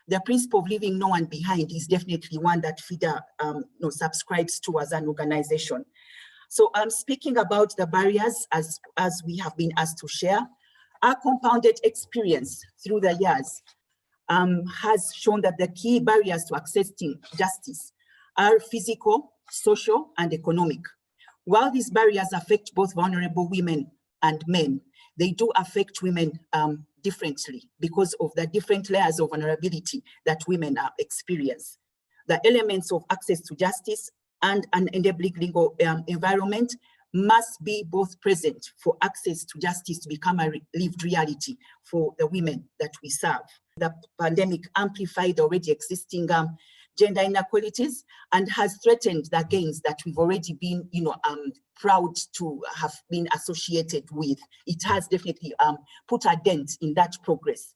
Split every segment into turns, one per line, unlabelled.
The principle of leaving no one behind is definitely one that FIDA subscribes to as an organization. So speaking about the barriers, as we have been asked to share, our compounded experience through the years has shown that the key barriers to accessing justice are physical, social, and economic. While these barriers affect both vulnerable women and men, they do affect women differently because of the different layers of vulnerability that women experience. The elements of access to justice and an enabling legal environment must be both present for access to justice to become a lived reality for the women that we serve. The pandemic amplified the already existing gender inequalities and has threatened the gains that we've already been, proud to have been associated with. It has definitely put a dent in that progress.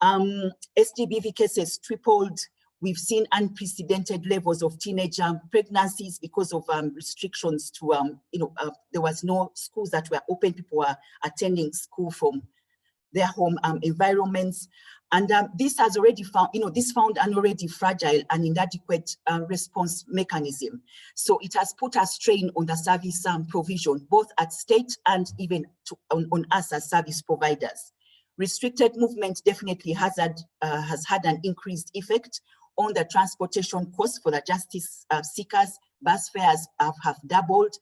SGBV cases tripled. We've seen unprecedented levels of teenage pregnancies because of restrictions to, there was no schools that were open. People were attending school from their home environments. And this has already found, this found an already fragile and inadequate response mechanism. So it has put a strain on the service provision, both at state and even on us as service providers. Restricted movement definitely has had an increased effect on the transportation costs for the justice seekers. Bus fares have doubled.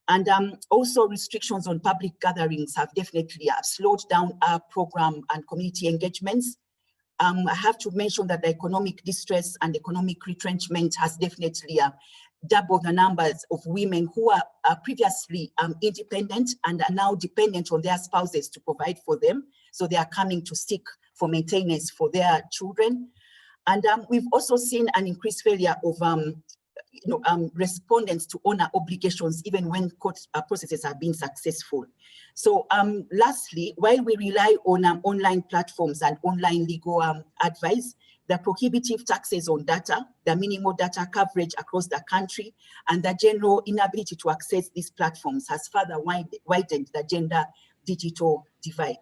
And also restrictions on public gatherings have definitely slowed down our program and community engagements. I have to mention that the economic distress and economic retrenchment has definitely doubled the numbers of women who are previously independent and are now dependent on their spouses to provide for them. So they are coming to seek for maintenance for their children. And we've also seen an increased failure of respondents to honor obligations even when court processes have been successful. So lastly, while we rely on online platforms and online legal advice, the prohibitive taxes on data, the minimal data coverage across the country, and the general inability to access these platforms has further widened the gender digital divide.